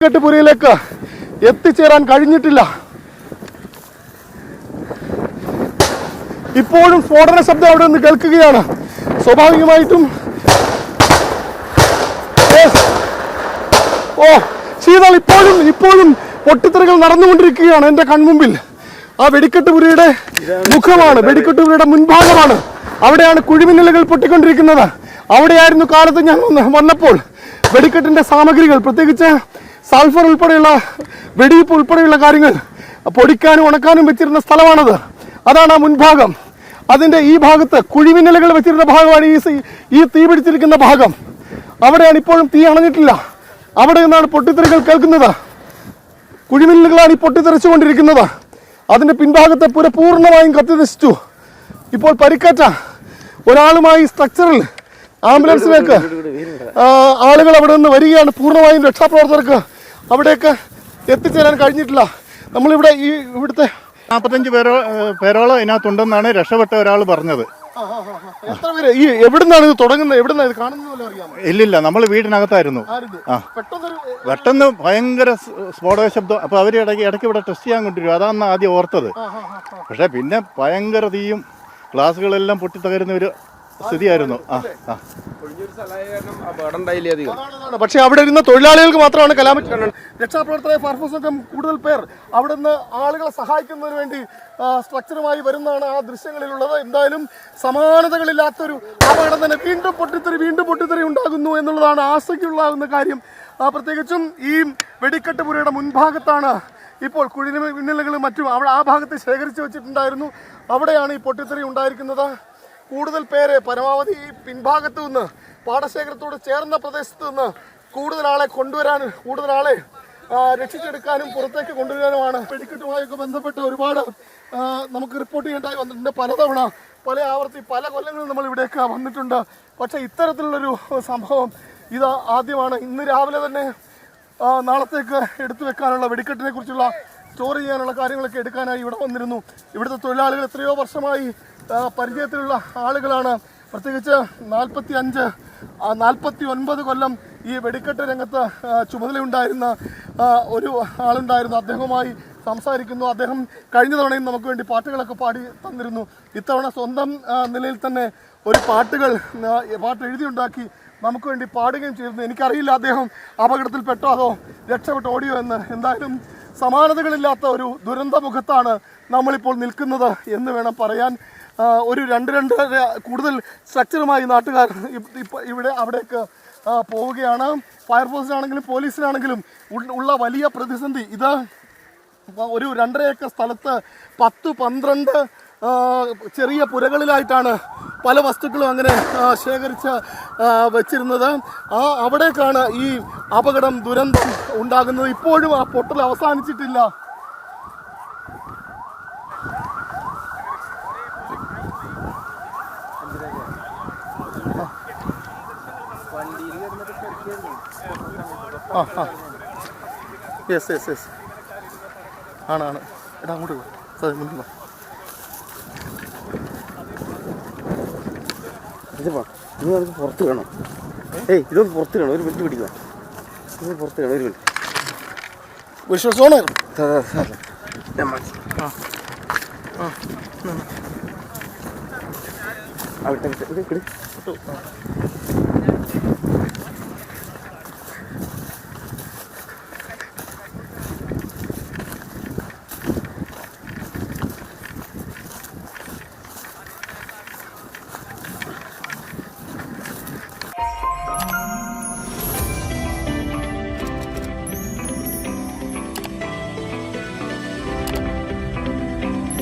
വെടിക്കെട്ടുപുരയിലേക്ക് എത്തിച്ചേരാൻ കഴിഞ്ഞിട്ടില്ല. ഇപ്പോഴും സ്ഫോടന ശബ്ദം അവിടെ നിന്ന് കേൾക്കുകയാണ്. സ്വാഭാവികമായിട്ടും ശീതൾ ഇപ്പോഴും പൊട്ടിത്തെറികൾ നടന്നുകൊണ്ടിരിക്കുകയാണ് എൻ്റെ കൺമുമ്പിൽ. ആ വെടിക്കെട്ടുപുരയുടെ മുഖമാണ്, വെടിക്കെട്ടുപുരയുടെ മുൻഭാഗമാണ്. അവിടെയാണ് കുഴിമിന്നലുകൾ പൊട്ടിക്കൊണ്ടിരിക്കുന്നത്. അവിടെയായിരുന്നു കാലത്ത് ഞാൻ വന്നപ്പോൾ വെടിക്കെട്ടിന്റെ സാമഗ്രികൾ, പ്രത്യേകിച്ച് സൾഫർ ഉൾപ്പെടെയുള്ള വെടിയിപ്പ് ഉൾപ്പെടെയുള്ള കാര്യങ്ങൾ പൊടിക്കാനും ഉണക്കാനും വെച്ചിരുന്ന സ്ഥലമാണത്. അതാണ് ആ മുൻഭാഗം. അതിന്റെ ഈ ഭാഗത്ത് കുഴിമിന്നലുകൾ വെച്ചിരുന്ന ഭാഗമാണ് ഈ തീ പിടിച്ചിരിക്കുന്ന ഭാഗം. അവിടെയാണ് ഇപ്പോഴും തീ അണഞ്ഞിട്ടില്ല. അവിടെ നിന്നാണ് പൊട്ടിത്തെറികൾ കേൾക്കുന്നത്. കുഴിമിന്നലുകളാണ് ഈ പൊട്ടിത്തെറിച്ചുകൊണ്ടിരിക്കുന്നത്. അതിന്റെ പിൻഭാഗത്തെ പുര പൂർണ്ണമായും കത്തി നശിച്ചു. ഇപ്പോൾ പരിക്കേറ്റ ഒരാളുമായി സ്ട്രക്ചറിൽ ആംബുലൻസിലേക്ക് ആളുകൾ അവിടെ നിന്ന് വരികയാണ്. പൂർണ്ണമായും രക്ഷാപ്രവർത്തകർക്ക് അവിടേക്ക് എത്തിച്ചേരാൻ കഴിഞ്ഞിട്ടില്ല. നമ്മളിവിടെ ഇവിടുത്തെ 45 പേരോളം ഇതിനകത്തുണ്ടെന്നാണ് രക്ഷപ്പെട്ട ഒരാൾ പറഞ്ഞത്. എത്ര പേര്? ഈ എവിടുന്നാണ് ഇത് തുടങ്ങുന്നത്? എവിടുന്നാണ് ഇത് കാണുന്നത് അറിയാമോ? ഇല്ലില്ല, നമ്മൾ വീടിനകത്തായിരുന്നു. പെട്ടെന്ന് ഭയങ്കര സ്ഫോടക ശബ്ദം. അപ്പൊ അവര് ഇടയ്ക്ക് ഇവിടെ ടെസ്റ്റ് ചെയ്യാൻ കൊണ്ടുവരും. അതാണ് ആദ്യം ഓർത്തത്. പക്ഷെ പിന്നെ ഭയങ്കര തീയും ഗ്ലാസുകളെല്ലാം പൊട്ടിത്തകരുന്ന ഒരു സ്ഥിതിയായിരുന്നു. പക്ഷെ അവിടെ ഇരുന്ന തൊഴിലാളികൾക്ക് മാത്രമാണ് കലാപറ്റ്. രക്ഷാപ്രവർത്തകരെ ഫയർഫോഴ്സ് സംഘം കൂടുതൽ പേർ അവിടെ നിന്ന് ആളുകളെ സഹായിക്കുന്നതിന് വേണ്ടി സ്ട്രക്ചറുമായി വരുന്നതാണ് ആ ദൃശ്യങ്ങളിലുള്ളത്. എന്തായാലും സമാനതകളില്ലാത്തൊരു അപകടം തന്നെ. വീണ്ടും പൊട്ടിത്തെറി ഉണ്ടാകുന്നു എന്നുള്ളതാണ് ആശങ്കയുള്ളാകുന്ന കാര്യം. പ്രത്യേകിച്ചും ഈ വെടിക്കെട്ടുപുരയുടെ മുൻഭാഗത്താണ് ഇപ്പോൾ കുഴിമിന്നലുകളും മറ്റും അവിടെ ആ ഭാഗത്ത് ശേഖരിച്ചു വെച്ചിട്ടുണ്ടായിരുന്നു. അവിടെയാണ് ഈ പൊട്ടിത്തെറി ഉണ്ടായിരിക്കുന്നത്. കൂടുതൽ പേരെ പരമാവധി ഈ പിൻഭാഗത്ത് നിന്ന്, പാടശേഖരത്തോട് ചേർന്ന പ്രദേശത്ത് നിന്ന് കൂടുതൽ ആളെ രക്ഷിച്ചെടുക്കാനും പുറത്തേക്ക് കൊണ്ടുവരാനുമാണ്. വെടിക്കെട്ടുമായൊക്കെ ബന്ധപ്പെട്ട് ഒരുപാട് നമുക്ക് റിപ്പോർട്ട് ചെയ്യേണ്ടതായി വന്നിട്ടുണ്ട്. പലതവണ പല ആവർത്തി പല കൊല്ലങ്ങളിൽ നമ്മൾ ഇവിടേക്ക് വന്നിട്ടുണ്ട്. പക്ഷേ ഇത്തരത്തിലുള്ളൊരു സംഭവം ഇത് ആദ്യമാണ്. ഇന്ന് രാവിലെ തന്നെ നാളത്തേക്ക് എടുത്തു വെക്കാനുള്ള വെടിക്കെട്ടിനെ കുറിച്ചുള്ള സ്റ്റോർ ചെയ്യാനുള്ള കാര്യങ്ങളൊക്കെ എടുക്കാനായി ഇവിടെ വന്നിരുന്നു. ഇവിടുത്തെ തൊഴിലാളികൾ എത്രയോ വർഷമായി പരിചയത്തിലുള്ള ആളുകളാണ്. പ്രത്യേകിച്ച് 49 കൊല്ലം ഈ വെടിക്കെട്ട് രംഗത്ത് ചുമതലയുണ്ടായിരുന്ന ഒരു ആളുണ്ടായിരുന്നു. അദ്ദേഹവുമായി സംസാരിക്കുന്നു. അദ്ദേഹം കഴിഞ്ഞ തവണയും നമുക്ക് വേണ്ടി പാട്ടുകളൊക്കെ പാടി തന്നിരുന്നു. ഇത്തവണ സ്വന്തം നിലയിൽ തന്നെ ഒരു പാട്ട് എഴുതിയുണ്ടാക്കി നമുക്ക് വേണ്ടി പാടുകയും ചെയ്തിരുന്നു. എനിക്കറിയില്ല അദ്ദേഹം അപകടത്തിൽപ്പെട്ടോ അതോ രക്ഷപ്പെട്ട് ഓടിയോ എന്ന്. എന്തായാലും സമാനതകളില്ലാത്ത ഒരു ദുരന്തമുഖത്താണ് നമ്മളിപ്പോൾ നിൽക്കുന്നത് എന്ന് വേണം പറയാൻ. ഒരു 2 കൂടുതൽ സ്ട്രക്ചറുമായി നാട്ടുകാർ അവിടേക്ക് പോവുകയാണ്. ഫയർഫോഴ്സിനാണെങ്കിലും പോലീസിനാണെങ്കിലും ഉള്ള വലിയ പ്രതിസന്ധി ഇത്. ഒരു 2.5 ഏക്കർ സ്ഥലത്ത് 10-12 ചെറിയ പുരകളിലായിട്ടാണ് പല വസ്തുക്കളും അങ്ങനെ ശേഖരിച്ച് വെച്ചിരുന്നത്. അവിടേക്കാണ് ഈ അപകടം, ദുരന്തം ഉണ്ടാകുന്നത്. ഇപ്പോഴും ആ പൊട്ടൽ അവസാനിച്ചിട്ടില്ല. യെസ് ആണ്. എടാ അങ്ങോട്ട് മുന്നിൽ വാ. ഇത് പുറത്ത് വേണം. ഇതൊന്ന് പുറത്ത് വേണം. ഒരു മിനിറ്റ് പിടിക്കുക. ഇത് പുറത്ത് വേണം. ഒരു മിനിറ്റ്.